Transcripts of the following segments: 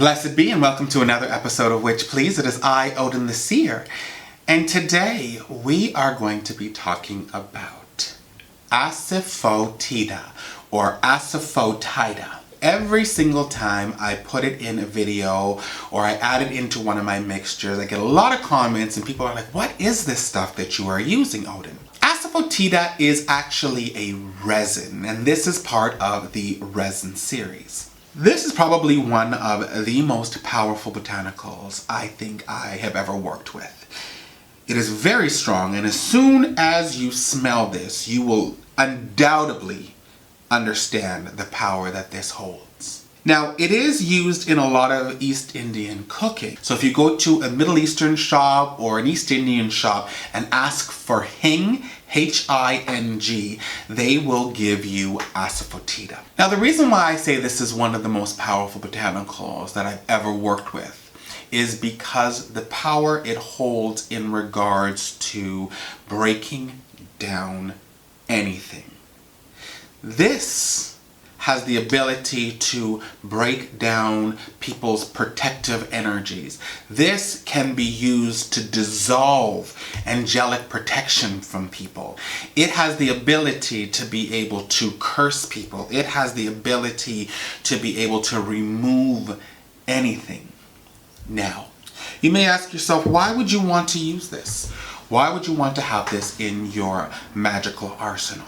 Blessed be and welcome to another episode of Which Please. It is I, Odin the Seer, and today we are going to be talking about Asafoetida or Asafoetida. Every single time I put it in a video or I add it into one of my mixtures, I get a lot of comments and people are like, what is this stuff that you are using, Odin? Asafoetida is actually a resin, and this is part of the resin series. This is probably one of the most powerful botanicals I think I have ever worked with. It is very strong, and as soon as you smell this, you will undoubtedly understand the power that this holds. Now, it is used in a lot of East Indian cooking. So if you go to a Middle Eastern shop or an East Indian shop and ask for hing, H-I-N-G, they will give you Asafoetida. Now, the reason why I say this is one of the most powerful botanicals that I've ever worked with is because the power it holds in regards to breaking down anything. This has the ability to break down people's protective energies. This can be used to dissolve angelic protection from people. It has the ability to be able to curse people. It has the ability to be able to remove anything. Now, you may ask yourself, why would you want to use this? Why would you want to have this in your magical arsenal?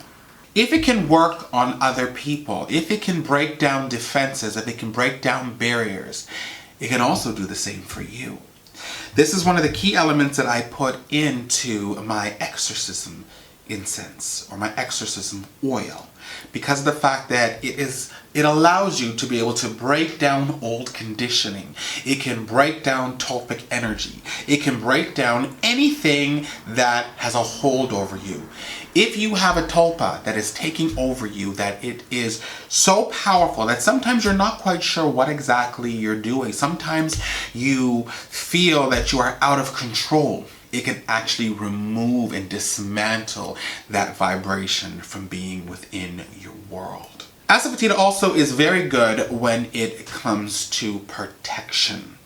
If it can work on other people, if it can break down defenses, if it can break down barriers, it can also do the same for you. This is one of the key elements that I put into my exorcism incense or my exorcism oil, because of the fact that it allows you to be able to break down old conditioning. It can break down tulpic energy. It can break down anything that has a hold over you. If you have a tulpa that is taking over you, that it is so powerful that sometimes you're not quite sure what exactly you're doing. Sometimes you feel that you are out of control. It can actually remove and dismantle that vibration from being within your world. Asafoetida also is very good when it comes to protection.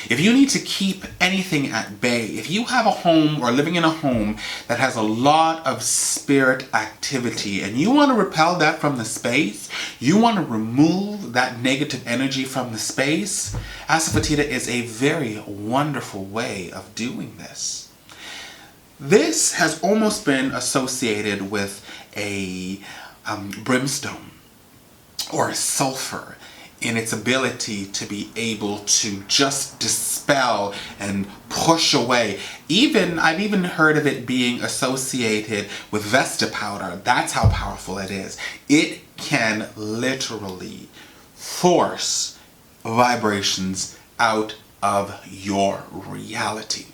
If you need to keep anything at bay, if you have a home or living in a home that has a lot of spirit activity and you want to repel that from the space, you want to remove that negative energy from the space, Asafoetida is a very wonderful way of doing this. This has almost been associated with a brimstone or a sulfur in its ability to be able to just dispel and push away. I've even heard of it being associated with Vesta powder. That's how powerful it is. It can literally force vibrations out of your reality.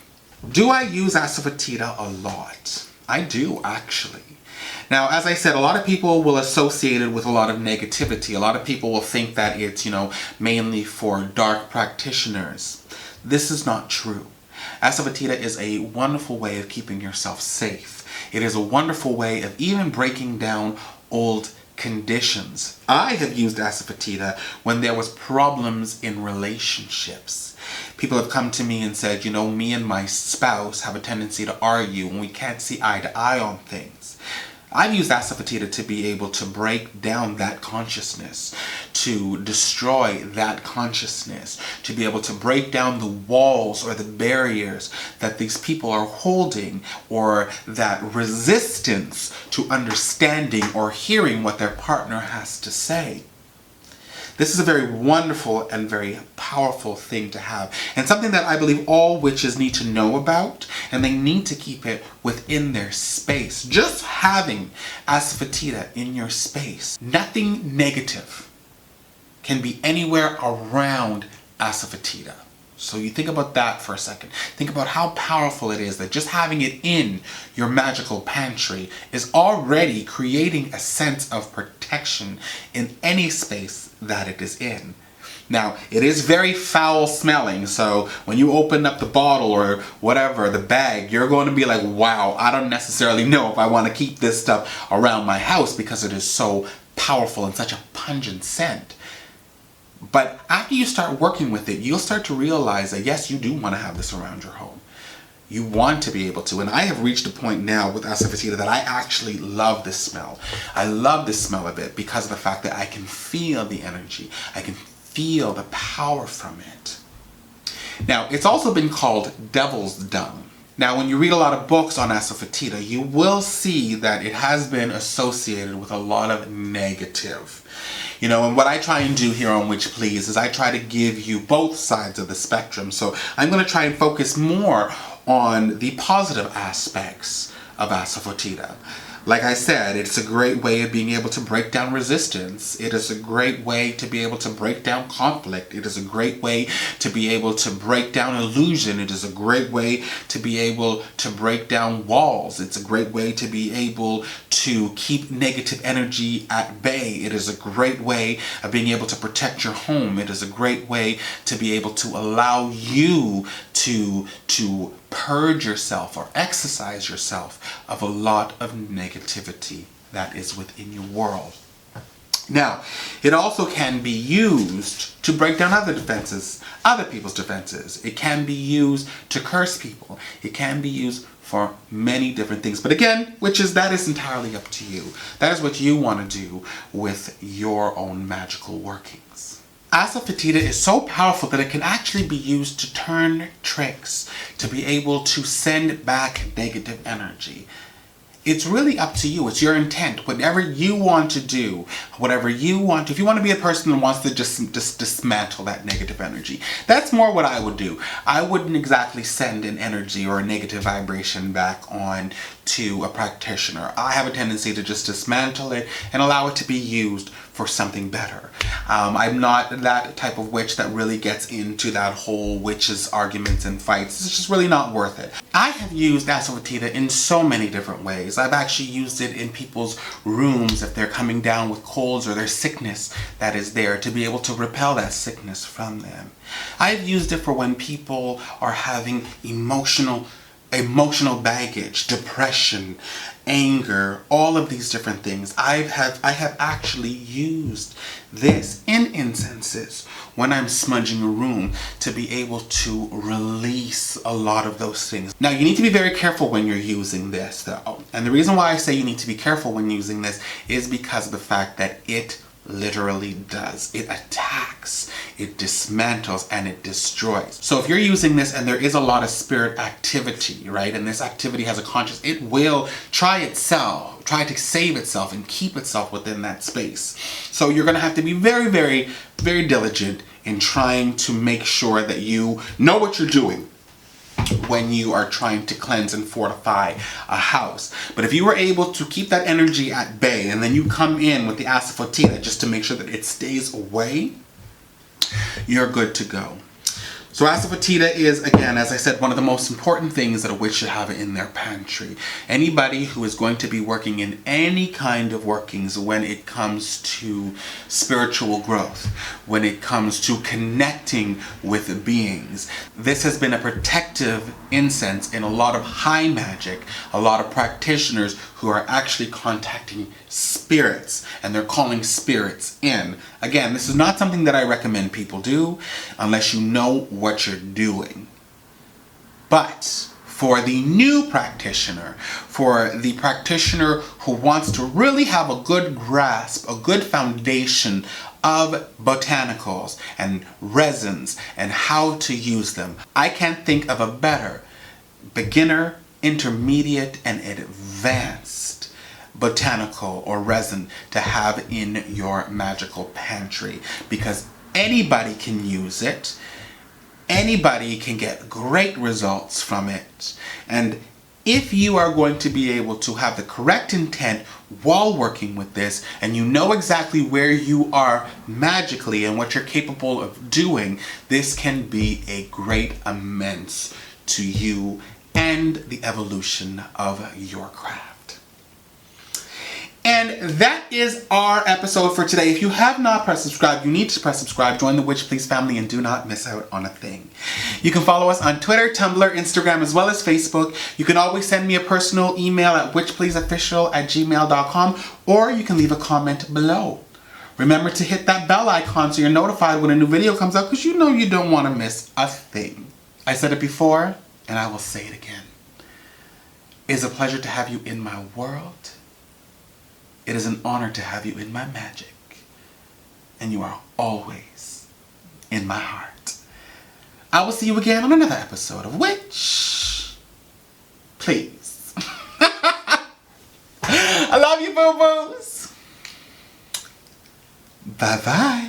Do I use Asafoetida a lot? I do, actually. Now, as I said, a lot of people will associate it with a lot of negativity. A lot of people will think that it's, mainly for dark practitioners. This is not true. Asafoetida is a wonderful way of keeping yourself safe. It is a wonderful way of even breaking down old conditions. I have used Asafoetida when there was problems in relationships. People have come to me and said, me and my spouse have a tendency to argue and we can't see eye to eye on things. I've used Asafoetida to be able to break down that consciousness, to destroy that consciousness, to be able to break down the walls or the barriers that these people are holding, or that resistance to understanding or hearing what their partner has to say. This is a very wonderful and very powerful thing to have, and something that I believe all witches need to know about, and they need to keep it within their space. Just having Asafoetida in your space, nothing negative can be anywhere around Asafoetida. So you think about that for a second. Think about how powerful it is that just having it in your magical pantry is already creating a sense of protection in any space that it is in. Now, it is very foul smelling, so when you open up the bottle or whatever, the bag, you're going to be like, wow, I don't necessarily know if I want to keep this stuff around my house because it is so powerful and such a pungent scent. But after you start working with it, you'll start to realize that yes, you do want to have this around your home. You want to be able to. And I have reached a point now with Asafoetida that I actually love this smell. I love the smell of it because of the fact that I can feel the energy. I can feel the power from it. Now, it's also been called devil's dung. Now, when you read a lot of books on Asafoetida, you will see that it has been associated with a lot of negative. You know, and what I try and do here on Witch Please is I try to give you both sides of the spectrum. So I'm going to try and focus more on the positive aspects of Asafoetida. Like I said, it's a great way of being able to break down resistance. It is a great way to be able to break down conflict. It is a great way to be able to break down illusion. It is a great way to be able to break down walls. It's a great way to be able to keep negative energy at bay. It is a great way of being able to protect your home. It is a great way to be able to allow you to purge yourself or exercise yourself of a lot of negativity that is within your world. Now, it also can be used to break down other defenses, other people's defenses. It can be used to curse people. It can be used for many different things. But again, that is entirely up to you. That is what you want to do with your own magical workings. Asafoetida is so powerful that it can actually be used to turn tricks, to be able to send back negative energy. It's really up to you. It's your intent. Whatever you want to do, whatever you want to, if you want to be a person that wants to just dismantle that negative energy, that's more what I would do. I wouldn't exactly send an energy or a negative vibration back on to a practitioner. I have a tendency to just dismantle it and allow it to be used for something better. I'm not that type of witch that really gets into that whole witches arguments and fights. It's just really not worth it. I have used Asafoetida in so many different ways. I've actually used it in people's rooms if they're coming down with colds or their sickness that is there, to be able to repel that sickness from them. I've used it for when people are having emotional baggage, depression, anger, all of these different things. I have actually used this in incenses when I'm smudging a room to be able to release a lot of those things. Now, you need to be very careful when you're using this though. And the reason why I say you need to be careful when using this is because of the fact that it literally does. It attacks, it dismantles, and it destroys. So if you're using this and there is a lot of spirit activity, right, and this activity has a conscious, it will try to save itself and keep itself within that space. So you're going to have to be very, very, very diligent in trying to make sure that you know what you're doing when you are trying to cleanse and fortify a house. But if you were able to keep that energy at bay and then you come in with the Asafoetida just to make sure that it stays away, you're good to go. So Asafoetida is, again, as I said, one of the most important things that a witch should have in their pantry. Anybody who is going to be working in any kind of workings when it comes to spiritual growth, when it comes to connecting with beings, this has been a protective incense in a lot of high magic, a lot of practitioners who are actually contacting spirits, and they're calling spirits in. Again, this is not something that I recommend people do unless you know what you're doing. But for the new practitioner, for the practitioner who wants to really have a good grasp, a good foundation of botanicals and resins and how to use them, I can't think of a better beginner, intermediate, and advanced botanical or resin to have in your magical pantry, because anybody can use it, anybody can get great results from it. And if you are going to be able to have the correct intent while working with this, and you know exactly where you are magically and what you're capable of doing, this can be a great immense to you and the evolution of your craft. And that is our episode for today. If you have not pressed subscribe, you need to press subscribe, join the Witch Please family, and do not miss out on a thing. You can follow us on Twitter, Tumblr, Instagram, as well as Facebook. You can always send me a personal email at witchpleaseofficial@gmail.com, or you can leave a comment below. Remember to hit that bell icon so you're notified when a new video comes out, because you know you don't want to miss a thing. I said it before, and I will say it again. It is a pleasure to have you in my world. It is an honor to have you in my magic. And you are always in my heart. I will see you again on another episode of Witch. Please. I love you, boo-boos. Bye-bye.